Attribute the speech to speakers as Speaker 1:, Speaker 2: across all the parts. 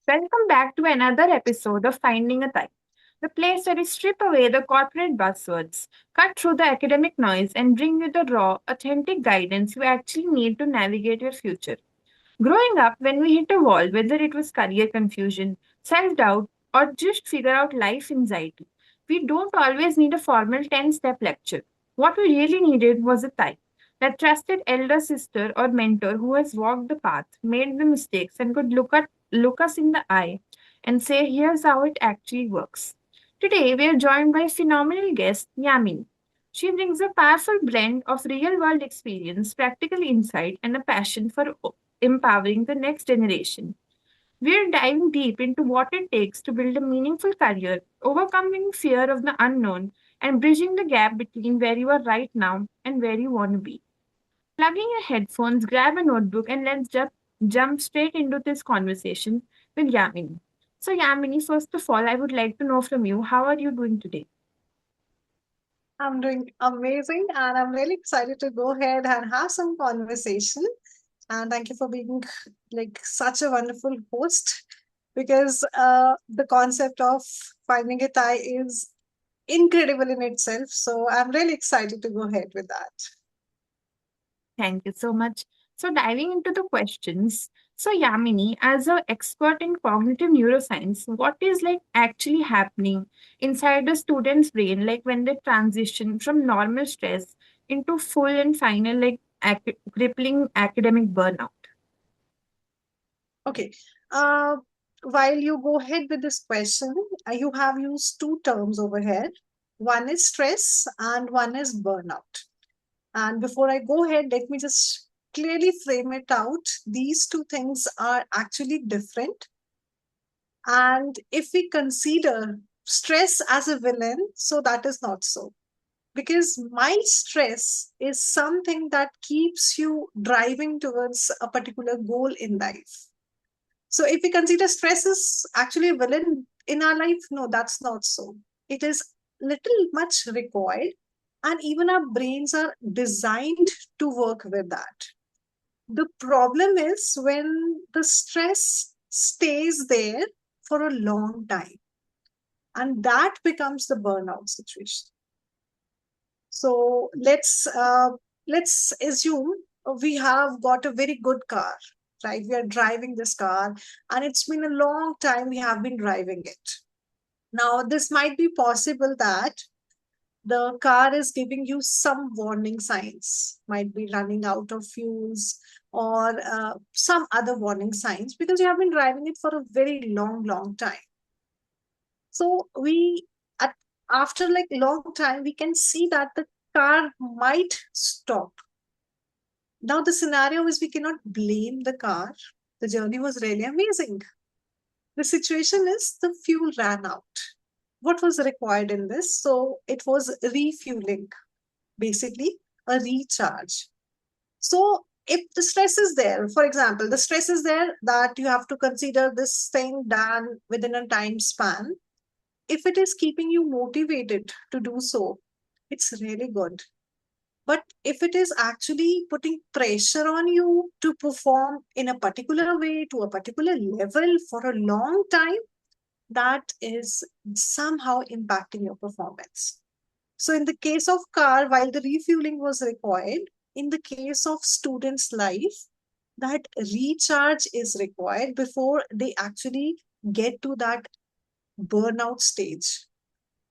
Speaker 1: Welcome back to another episode of Finding a Type, the place where we strip away the corporate buzzwords, cut through the academic noise, and bring you the raw, authentic guidance you actually need to navigate your future. Growing up, when we hit a wall, whether it was career confusion, self doubt, or just figure out life anxiety, we don't always need a formal 10-step lecture. What we really needed was a type, that trusted elder sister or mentor who has walked the path, made the mistakes, and could look us in the eye and say, here's how it actually works. Today, we are joined by a phenomenal guest, Yamini. She brings a powerful blend of real world experience, practical insight, and a passion for empowering the next generation. We're diving deep into what it takes to build a meaningful career, overcoming fear of the unknown, and bridging the gap between where you are right now and where you want to be. Plugging your headphones, grab a notebook, and let's jump straight into this conversation with Yamini. So, Yamini, first of all, I would like to know from you, how are you doing today?
Speaker 2: I'm doing amazing and I'm really excited to go ahead and have some conversation. And thank you for being like such a wonderful host because the concept of finding a tie is incredible in itself. So I'm really excited to go ahead with that.
Speaker 1: Thank you so much. So, diving into the questions. So, Yamini, as an expert in cognitive neuroscience, what is like actually happening inside a student's brain, like when they transition from normal stress into full and final, like crippling academic burnout?
Speaker 2: Okay. Uh, while you go ahead with this question, you have used two terms over here. One is stress and one is burnout. And before I go ahead, let me just clearly frame it out. These two things are actually different. And if we consider stress as a villain, so that is not so. Because mild stress is something that keeps you driving towards a particular goal in life. So if we consider stress is actually a villain in our life, no, that's not so. It is little much required, and even our brains are designed to work with that. The problem is when the stress stays there for a long time, and that becomes the burnout situation. So let's assume we have got a very good car, right? We are driving this car, and it's been a long time we have been driving it. Now, this might be possible that the car is giving you some warning signs, might be running out of fuels or some other warning signs because you have been driving it for a very long time. So we at after like long time we can see that the car might stop. Now the scenario is we cannot blame the car. The journey was really amazing. The situation is the fuel ran out. What was required in this? So it was refueling, basically a recharge. So if the stress is there, for example, the stress is there that you have to consider this thing done within a time span. If it is keeping you motivated to do so, it's really good. But if it is actually putting pressure on you to perform in a particular way to a particular level for a long time, that is somehow impacting your performance. So, in the case of car, while the refueling was required, in the case of students' life, that recharge is required before they actually get to that burnout stage.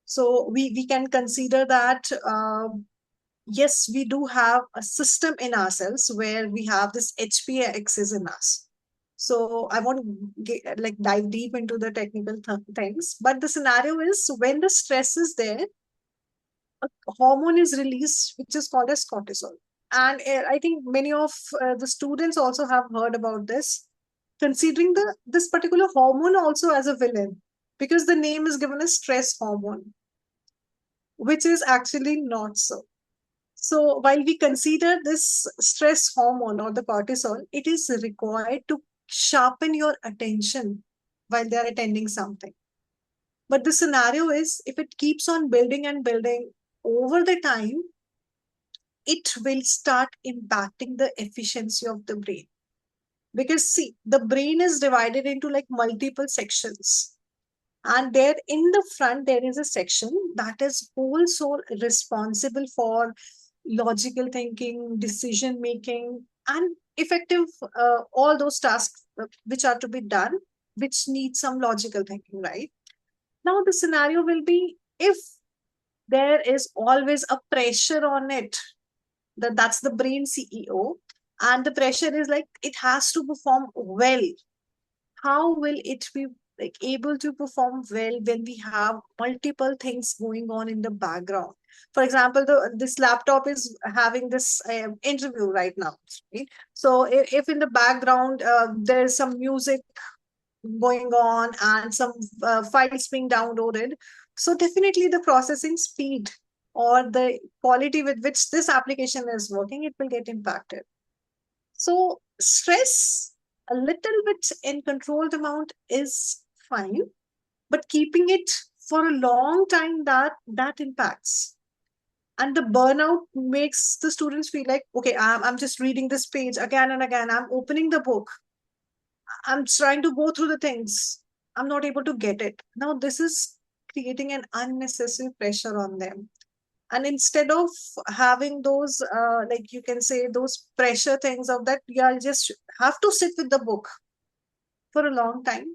Speaker 2: So, we can consider that yes, we do have a system in ourselves where we have this HPA axis in us. So I won't like dive deep into the technical things, but the scenario is when the stress is there, a hormone is released which is called as cortisol. And I think many of the students also have heard about this, considering this particular hormone also as a villain because the name is given as stress hormone, which is actually not so. So while we consider this stress hormone or the cortisol, it is required to sharpen your attention while they are attending something. But the scenario is if it keeps on building and building over the time, it will start impacting the efficiency of the brain. Because see, the brain is divided into like multiple sections, and there in the front there is a section that is also responsible for logical thinking, decision making, and effective, all those tasks which are to be done, which need some logical thinking, right? Now the scenario will be if there is always a pressure on it, that's the brain CEO, and the pressure is like it has to perform well. How will it be like able to perform well when we have multiple things going on in the background? For example, this laptop is having this interview right now, right? So if in the background there's some music going on and some files being downloaded, so definitely the processing speed or the quality with which this application is working, it will get impacted. So stress, a little bit in controlled amount is fine, but keeping it for a long time, that impacts. And the burnout makes the students feel like, okay, I'm just reading this page again and again. I'm opening the book. I'm trying to go through the things. I'm not able to get it. Now this is creating an unnecessary pressure on them. And instead of having those like you can say those pressure things of that, yeah, I'll just have to sit with the book for a long time,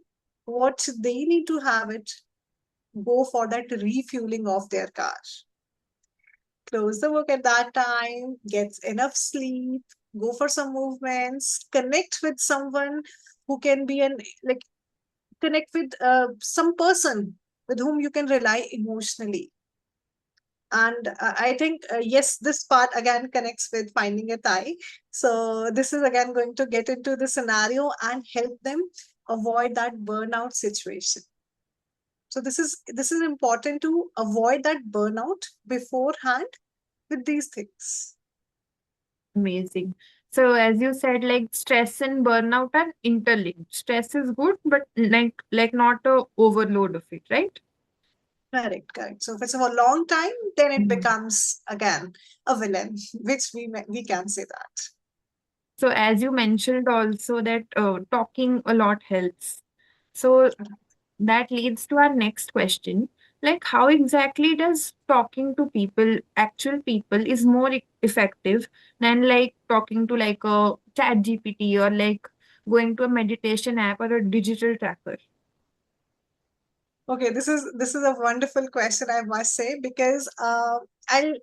Speaker 2: what they need to have it, go for that refueling of their car, close the book at that time, get enough sleep, go for some movements, connect with someone who can be an like connect with some person with whom you can rely emotionally. And I think, yes, this part again connects with finding a tie. So this is again going to get into the scenario and help them avoid that burnout situation. So this is important to avoid that burnout beforehand with these things.
Speaker 1: Amazing. So as you said, like stress and burnout are interlinked. Stress is good, but like not a overload of it, right?
Speaker 2: Correct, correct. So if it's for a long time, then it
Speaker 1: Mhm.
Speaker 2: becomes again a villain, which we can say that.
Speaker 1: So as you mentioned also that talking a lot helps. So that leads to our next question. Like how exactly does talking to people, actual people, is more effective than like talking to like a chat GPT or like going to a meditation app or a digital tracker?
Speaker 2: Okay, this is a wonderful question, I must say, because I'll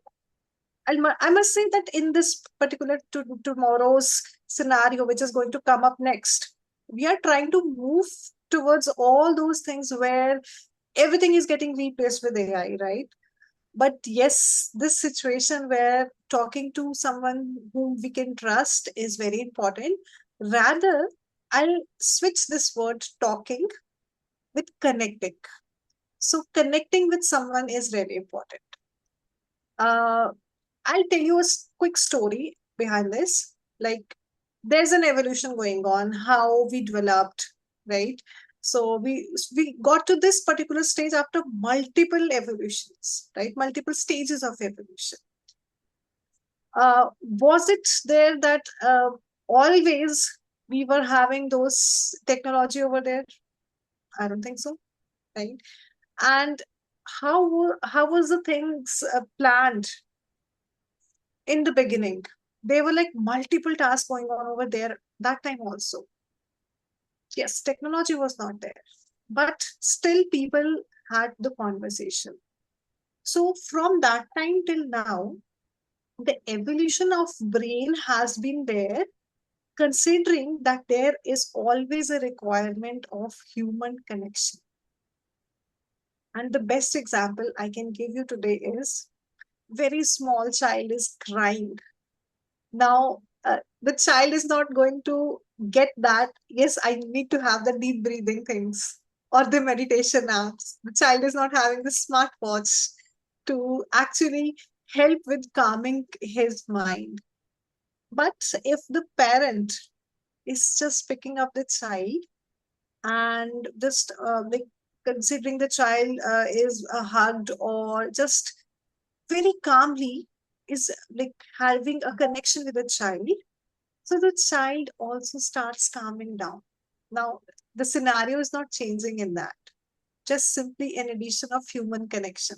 Speaker 2: I must say that in this particular tomorrow's scenario, which is going to come up next, we are trying to move towards all those things where everything is getting replaced with AI, right? But yes, this situation where talking to someone whom we can trust is very important. Rather, I'll switch this word talking with connecting. So, connecting with someone is really important. Uh, I'll tell you a quick story behind this. Like, there's an evolution going on, how we developed, right? So we got to this particular stage after multiple evolutions, right? Multiple stages of evolution. Was it there that always we were having those technology over there? I don't think so, right? And how was the things planned in the beginning? There were like multiple tasks going on over there that time also. Yes, technology was not there, but still people had the conversation. So from that time till now, the evolution of brain has been there, considering that there is always a requirement of human connection. And the best example I can give you today is very small child is crying. Now the child is not going to get that, yes, I need to have the deep breathing things or the meditation apps. The child is not having the smartwatch to actually help with calming his mind. But if the parent is just picking up the child and just like considering the child is hugged or just very calmly is like having a connection with the child, So the child also starts calming down. Now, the scenario is not changing in that, just simply an addition of human connection.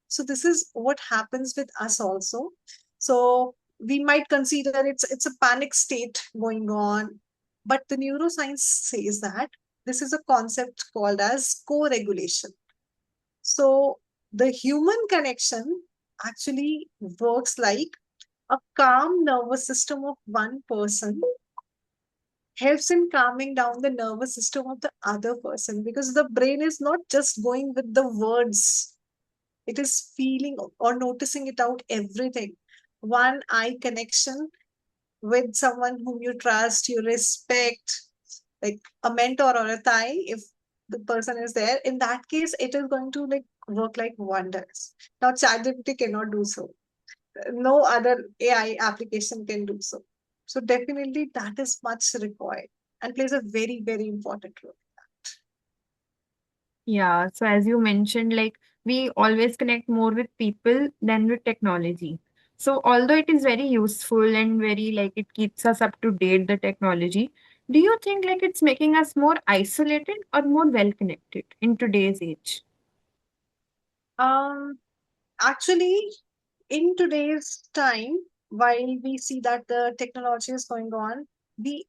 Speaker 2: So this is what happens with us also. So we might consider it's a panic state going on, but the neuroscience says that this is a concept called as co-regulation. So the human connection actually works like a calm nervous system of one person helps in calming down the nervous system of the other person, because the brain is not just going with the words, it is feeling or noticing it out everything. One eye connection with someone whom you trust, you respect, like a mentor or a thigh, if the person is there, in that case it is going to like work like wonders. Now ChatGPT cannot do so, no other AI application can do so. So definitely that is much required and plays a very, very important role.
Speaker 1: Yeah, so as you mentioned, like we always connect more with people than with technology. So although it is very useful and very like it keeps us up to date, the technology, do you think like it's making us more isolated or more well connected in today's age?
Speaker 2: Um, Actually, in today's time, while we see that the technology is going on, we,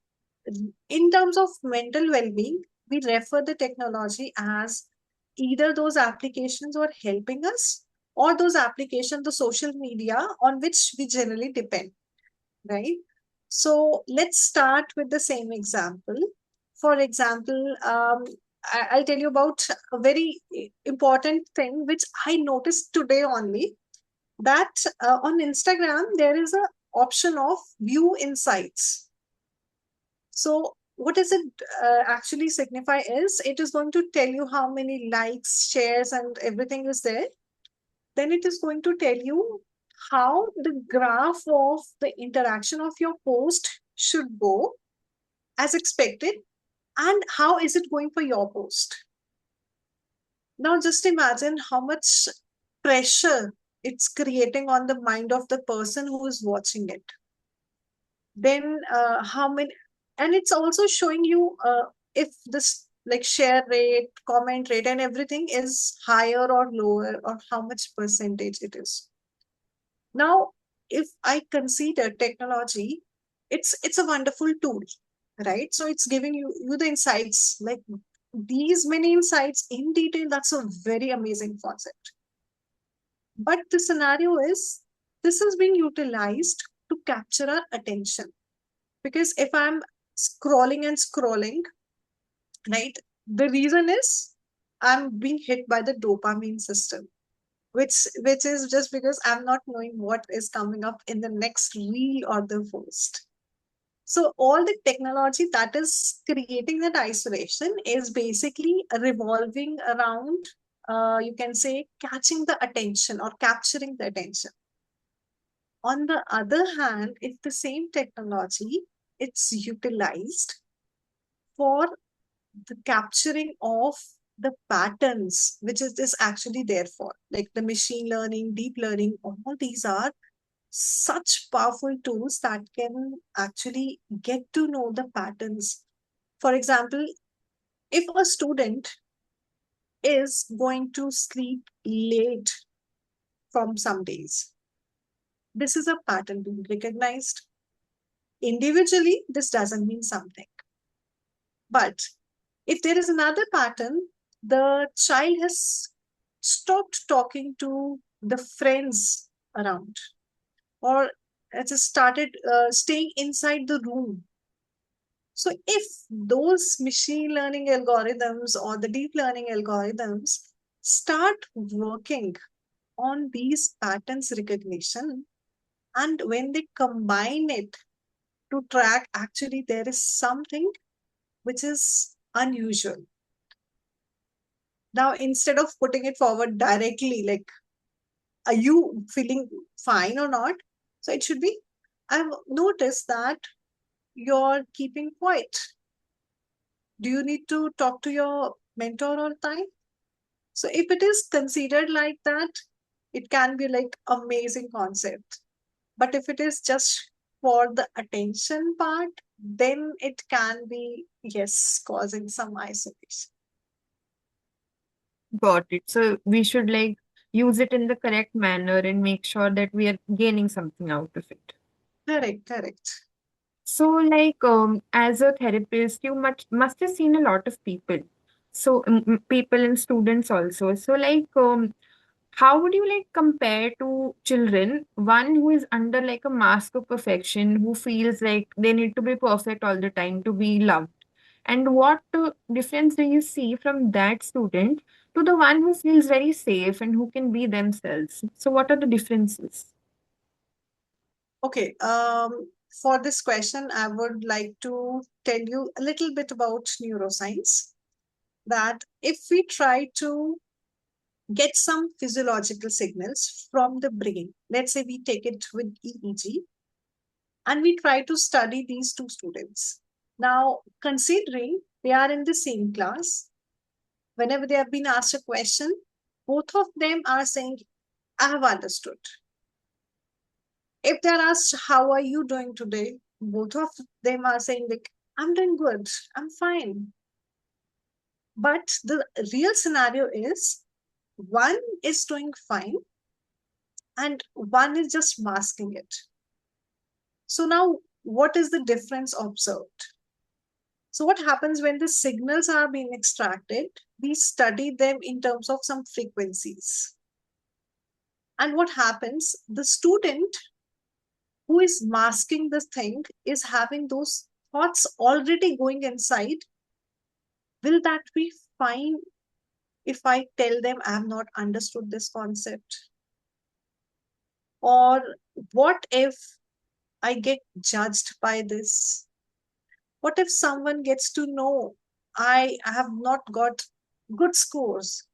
Speaker 2: in terms of mental well-being, we refer the technology as either those applications are helping us or those applications, the social media on which we generally depend, right? So let's start with the same example. For example, I'll tell you about a very important thing which I noticed today only, that on Instagram there is a option of view insights. So what does it actually signify is it is going to tell you how many likes, shares, and everything is there. Then it is going to tell you how the graph of the interaction of your post should go as expected, and how is it going for your post. Now just imagine how much pressure it's creating on the mind of the person who is watching it. Then how many, and it's also showing you if this like share rate, comment rate, and everything is higher or lower, or how much percentage it is. Now if I consider technology, it's a wonderful tool, right? So it's giving you the insights, like these many insights in detail. That's a very amazing concept. But the scenario is this is being utilized to capture our attention. Because if I'm scrolling and scrolling, right, the reason is I'm being hit by the dopamine system, which is just because I'm not knowing what is coming up in the next reel or the post. So all the technology that is creating that isolation is basically revolving around, you can say, catching the attention or capturing the attention. On the other hand, if the same technology it's utilized for the capturing of the patterns, which is this actually there for, like the machine learning, deep learning, all these are such powerful tools that can actually get to know the patterns. For example, if a student is going to sleep late from some days, this is a pattern being recognized. Individually, this doesn't mean something. But if there is another pattern, the child has stopped talking to the friends around, or it has started staying inside the room. So if those machine learning algorithms or the deep learning algorithms start working on these patterns recognition, and when they combine it to track actually there is something which is unusual. Now, instead of putting it forward directly, like, are you feeling fine or not? So it should be, I've noticed that you're keeping quiet. Do you need to talk to your mentor all the time? So if it is considered like that, it can be like amazing concept. But if it is just for the attention part, then it can be, yes, causing some isolation.
Speaker 1: Got it. So we should like use it in the correct manner and make sure that we are gaining something out of it.
Speaker 2: Correct, correct.
Speaker 1: So, like, as a therapist, you must have seen a lot of people. So, people and students also. So, like, how would you like compare to children? One who is under like a mask of perfection, who feels like they need to be perfect all the time to be loved. And what difference do you see from that student to the one who feels very safe and who can be themselves? So, what are the differences?
Speaker 2: Okay, for this question, I would like to tell you a little bit about neuroscience. That if we try to get some physiological signals from the brain, let's say we take it with EEG, and we try to study these two students. Now, considering they are in the same class, whenever they have been asked a question, both of them are saying, I have understood. If they're asked, how are you doing today? Both of them are saying, like, I'm doing good, I'm fine. But the real scenario is one is doing fine and one is just masking it. So now, what is the difference observed? So, what happens when the signals are being extracted? We study them in terms of some frequencies. And what happens? The student who is masking the thing is having those thoughts already going inside. Will that be fine if I tell them I have not understood this concept? Or what if I get judged by this? What if someone gets to know I have not got good scores?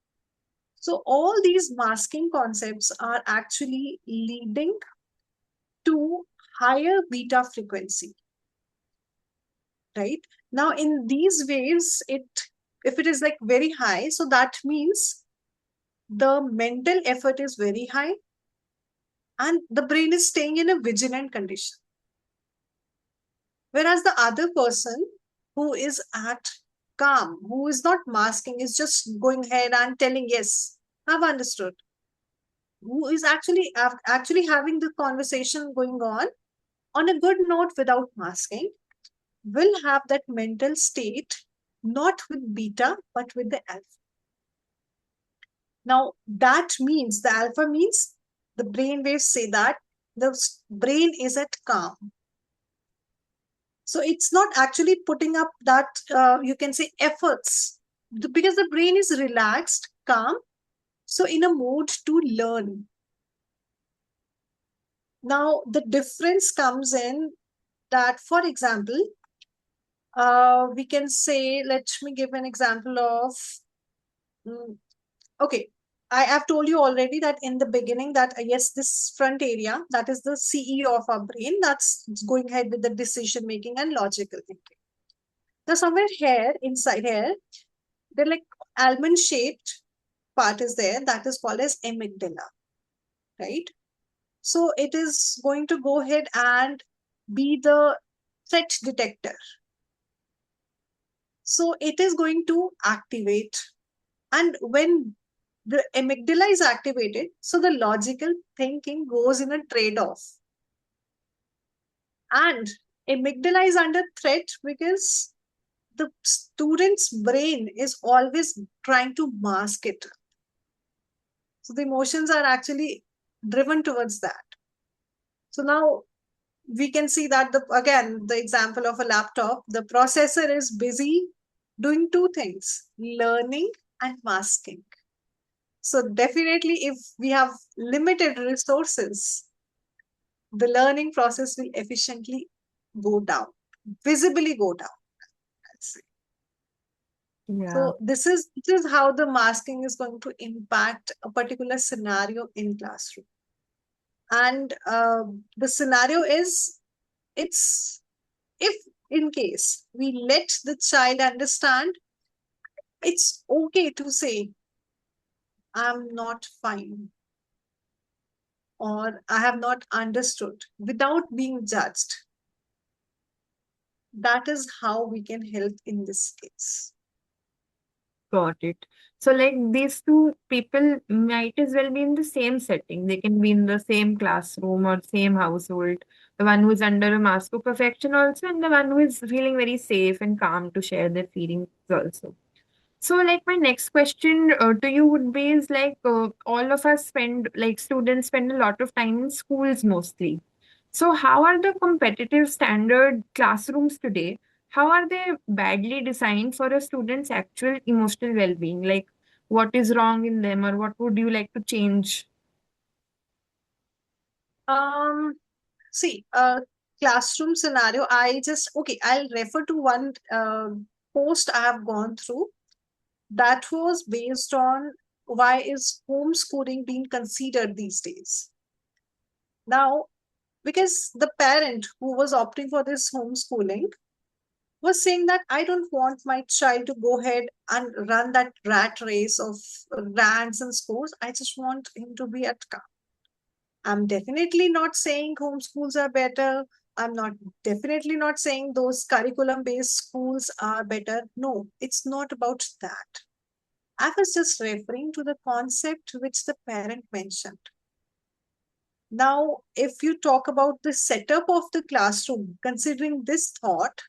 Speaker 2: So, all these masking concepts are actually leading to higher beta frequency, right? Now, in these waves, if it is like very high, so that means the mental effort is very high and the brain is staying in a vigilant condition. Whereas the other person who is at calm, who is not masking, is just going ahead and telling, yes, I've understood, who is actually having the conversation going on a good note without masking, will have that mental state not with beta but with the alpha. Now that means the alpha means the brain waves say that the brain is at calm. So it's not actually putting up that you can say efforts because the brain is relaxed, calm, so in a mood to learn. Now the difference comes in that, for example, we can say, let me give an example of, mm, okay, I have told you already that in the beginning that yes, this front area, that is the CEO of our brain, that's going ahead with the decision making and logical thinking. Now somewhere here, inside here, they're like almond shaped part is there, that is called as amygdala, right? So it is going to go ahead and be the threat detector. So it is going to activate. And when the amygdala is activated, so the logical thinking goes in a trade off. And amygdala is under threat because the student's brain is always trying to mask it. So the emotions are actually driven towards that. So now we can see that again, the example of a laptop, the processor is busy doing two things, learning and masking. So definitely, if we have limited resources, the learning process will efficiently go down, visibly go down. Let's say.
Speaker 1: Yeah.
Speaker 2: So this is how the masking is going to impact a particular scenario in classroom. And the scenario is, it's if in case we let the child understand, it's okay to say I'm not fine. or I have not understood without being judged. That is how we can help in this case.
Speaker 1: Got it. So, like these two people might as well be in the same setting. They can be in the same classroom or same household. The one who's under a mask of perfection, also, and the one who is feeling very safe and calm to share their feelings, also. So, like, my next question to you would be is like, all of us spend, like, students spend a lot of time in schools mostly. So, how are the competitive standard classrooms today? How are they badly designed for a student's actual emotional well being? Like, what is wrong in them, or what would you like to change?
Speaker 2: Um, See, classroom scenario, I'll refer to one post I have gone through that was based on why is homeschooling being considered these days. Now, because the parent who was opting for this homeschooling was saying that I don't want my child to go ahead and run that rat race of ranks and scores. I just want him to be at calm. I'm definitely not saying homeschools are better. I'm not definitely not saying those curriculum based schools are better. No, it's not about that. I was just referring to the concept which the parent mentioned. Now, if you talk about the setup of the classroom, considering this thought,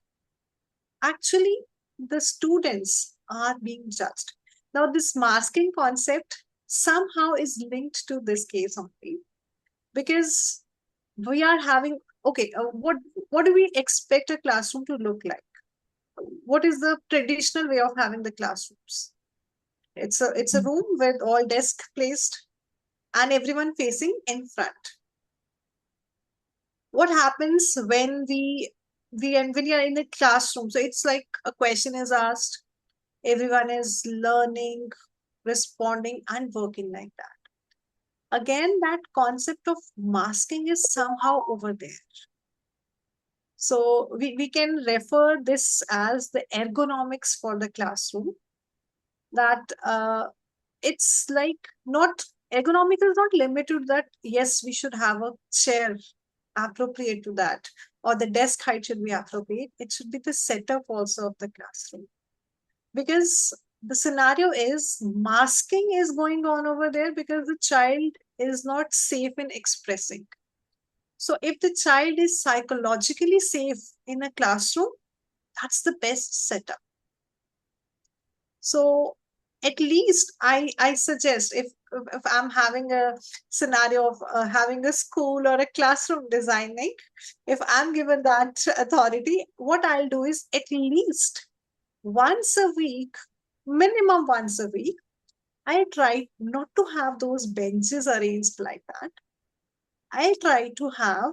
Speaker 2: actually the students are being judged. Now, this masking concept somehow is linked to this case only because we are having okay what do we expect a classroom to look like? What is the traditional way of having the classrooms? It's a room with all desks placed and everyone facing in front. What happens when when you are in the classroom? So it's like a question is asked, everyone is learning, responding, and working like that. Again, that concept of masking is somehow over there. So we can refer this as the ergonomics for the classroom. That it's like not ergonomics is not limited to that. Yes, we should have a chair appropriate to that, or the desk height should be appropriate. It should be the setup also of the classroom because the scenario is masking is going on over there because the child is not safe in expressing. So if the child is psychologically safe in a classroom, that's the best setup. So at least I suggest if I'm having a scenario of having a school or a classroom designing, if I'm given that authority, what I'll do is at least once a week, minimum once a week, I try not to have those benches arranged like that. I try to have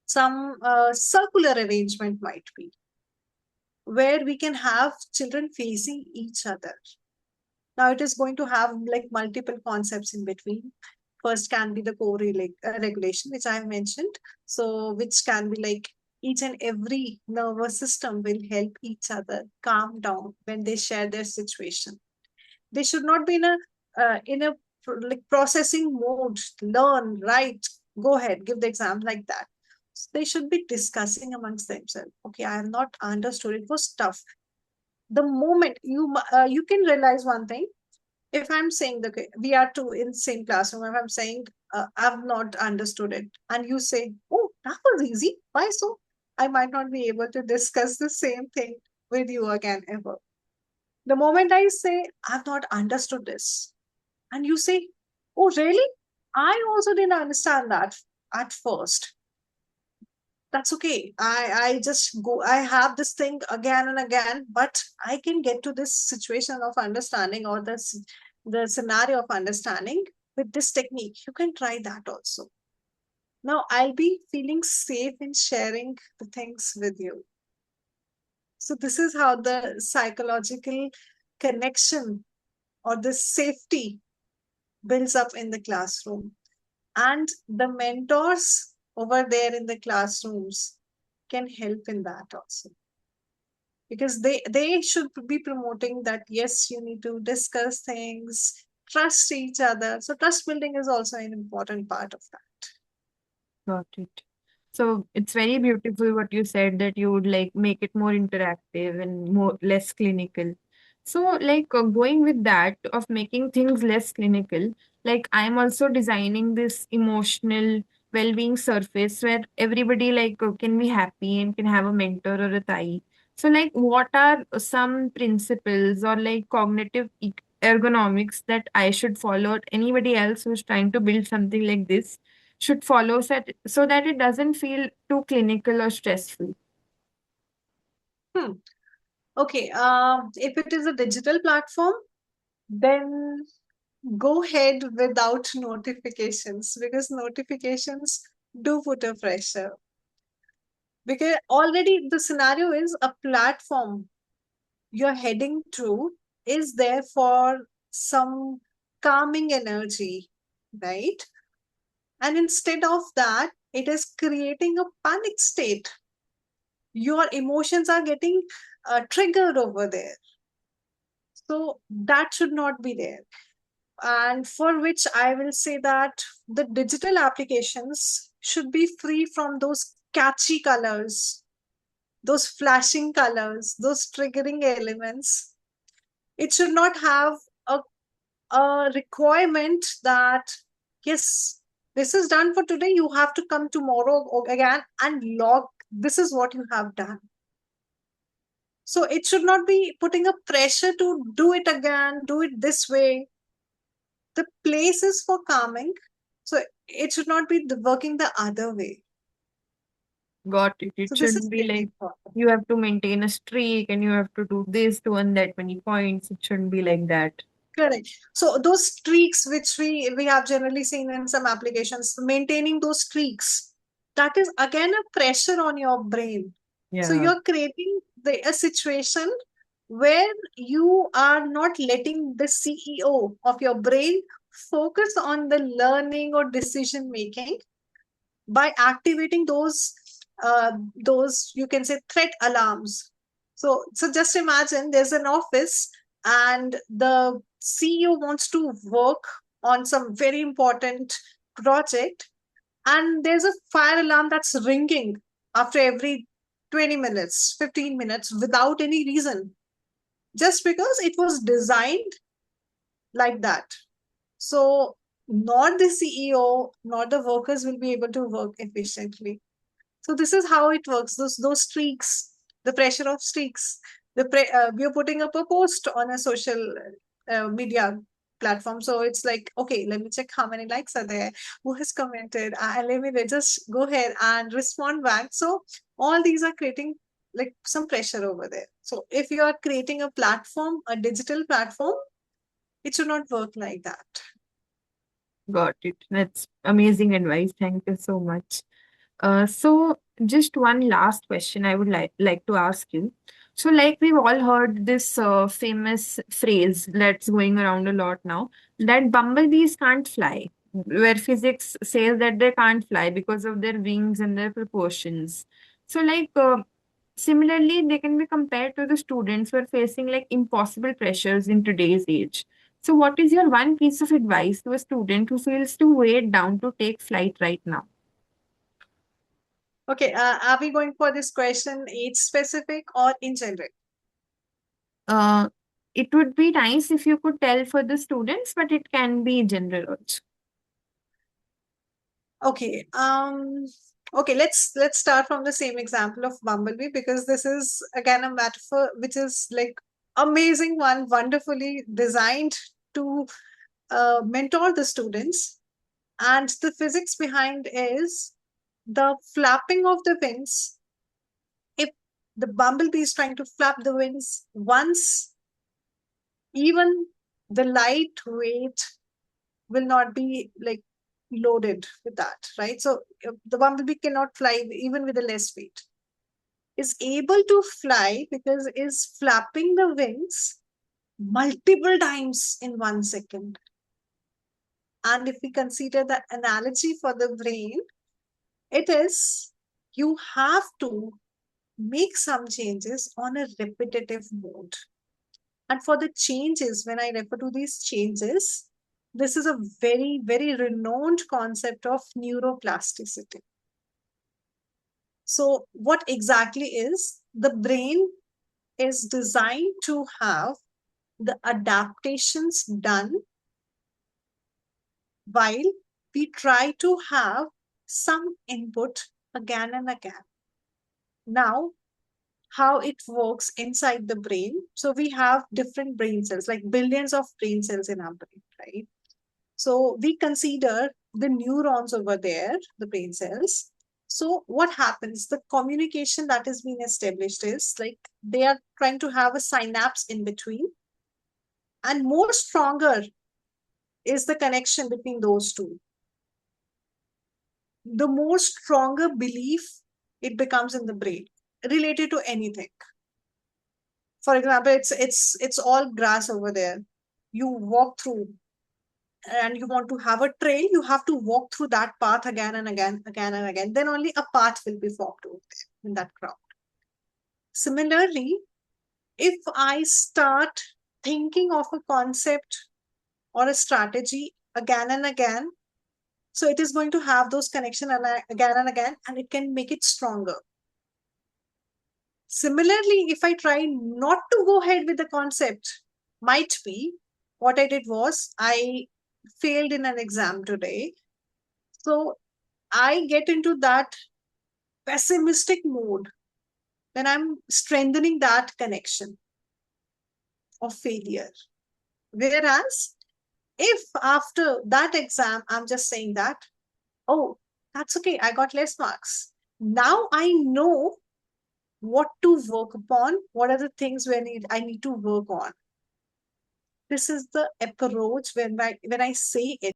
Speaker 2: some circular arrangement might be where we can have children facing each other. Now it is going to have like multiple concepts in between. First can be the co-regulation, which I have mentioned. So which can be like each and every nervous system will help each other calm down when they share their situation. They should not be in a like processing mode, learn, write, go ahead, give the exam like that. So they should be discussing amongst themselves. Okay, I have not understood. It was tough. The moment you can realize one thing, if I'm saying that okay, we are two in same classroom, if I'm saying I've not understood it, and you say, "Oh, that was easy," why so? I might not be able to discuss the same thing with you again ever. The moment I say I've not understood this, and you say, "Oh, really? I also didn't understand that at first." That's okay. I just go. I have this thing again and again, but I can get to this situation of understanding or the scenario of understanding with this technique. You can try that also. Now I'll be feeling safe in sharing the things with you. So this is how the psychological connection or the safety builds up in the classroom. And the mentors over there in the classrooms can help in that also because they should be promoting that yes, you need to discuss things, trust each other. So trust building is also an important part of that.
Speaker 1: Got it. So it's very beautiful what you said that you would like make it more interactive and more less clinical. So like going with that of making things less clinical, like I'm also designing this emotional well-being surface where everybody like can be happy and can have a mentor or a thai. So like what are some principles or like cognitive ergonomics that I should follow or anybody else who's trying to build something like this should follow so that it doesn't feel too clinical or stressful.
Speaker 2: Hmm. Okay. If it is a digital platform, then go ahead without notifications, because notifications do put a pressure. Because already the scenario is a platform you're heading to is there for some calming energy, right? And instead of that, it is creating a panic state. Your emotions are getting triggered over there. So that should not be there. And for which I will say that the digital applications should be free from those catchy colors, those flashing colors, those triggering elements. It should not have a, a requirement that, yes, this is done for today, you have to come tomorrow again and log, this is what you have done. So it should not be putting a pressure to do it again, do it this way. The place is for calming. So it should not be working the other way.
Speaker 1: Got it. It
Speaker 2: So this is
Speaker 1: shouldn't be
Speaker 2: very
Speaker 1: like
Speaker 2: important.
Speaker 1: you have to maintain a streak and you have to do this to earn that many points. It shouldn't be like that.
Speaker 2: Correct. So those streaks which we have generally seen in some applications, maintaining those streaks, that is again a pressure on your brain. So
Speaker 1: Yeah.
Speaker 2: you're creating a situation where you are not letting the CEO of your brain focus on the learning or decision making by activating those you can say threat alarms. So just imagine there's an office and the CEO wants to work on some very important project, and there's a fire alarm that's ringing after every 20 minutes 15 minutes without any reason, just because it was designed like that. So not the CEO, not the workers will be able to work efficiently. So this is how it works. Those streaks, the pressure of streaks. We are putting up a post on a social media platform. So it's like, okay, let me check how many likes are there, who has commented, and let me just go ahead and respond back. So all these are creating like some pressure over there. So if you are creating a platform, a digital platform, it should not work like that.
Speaker 1: Got it. That's amazing advice. Thank you so much. So just one last question I would like to ask you. So like we've all heard this famous phrase that's going around a lot now that bumblebees can't fly, where physics says that they can't fly because of their wings and their proportions. So like similarly, they can be compared to the students who are facing like impossible pressures in today's age. So what is your one piece of advice to a student who feels too weighed down to take flight right now?
Speaker 2: Okay, are we going for this question age specific or in general?
Speaker 1: Uh, it would be nice if you could tell for the students, but it can be general also.
Speaker 2: Okay. Okay, let's start from the same example of Bumblebee, because this is again a metaphor which is like amazing one, wonderfully designed to mentor the students. And the physics behind is the flapping of the wings. If the bumblebee is trying to flap the wings once, even the light weight will not be like loaded with that, right? So the bumblebee cannot fly even with a less weight. Is able to fly because is flapping the wings multiple times in 1 second. And if we consider the analogy for the brain, it is you have to make some changes on a repetitive mode. And for the changes, when I refer to these changes, This is a very, very renowned concept of neuroplasticity. So, what exactly is the brain is designed to have the adaptations done while we try to have some input again and again. Now, how it works inside the brain. So we have different brain cells, like billions of brain cells in our brain, right? So we consider the neurons over there, the brain cells. So what happens? The communication that is being established is like they are trying to have a synapse in between, and more stronger is the connection between those two. The more stronger belief it becomes in the brain related to anything. For example, it's all grass over there. You walk through and you want to have a trail, you have to walk through that path again and again, again and again. Then only a path will be formed over there in that crowd. Similarly, if I start thinking of a concept or a strategy again and again, so it is going to have those connections again and again, and it can make it stronger. Similarly, if I try not to go ahead with the concept, might be what I did was I failed in an exam today. So I get into that pessimistic mode when I'm strengthening that connection of failure. Whereas if after that exam, I'm just saying that, oh, that's okay, I got less marks. Now I know what to work upon, what are the things I need to work on. This is the approach when I say it.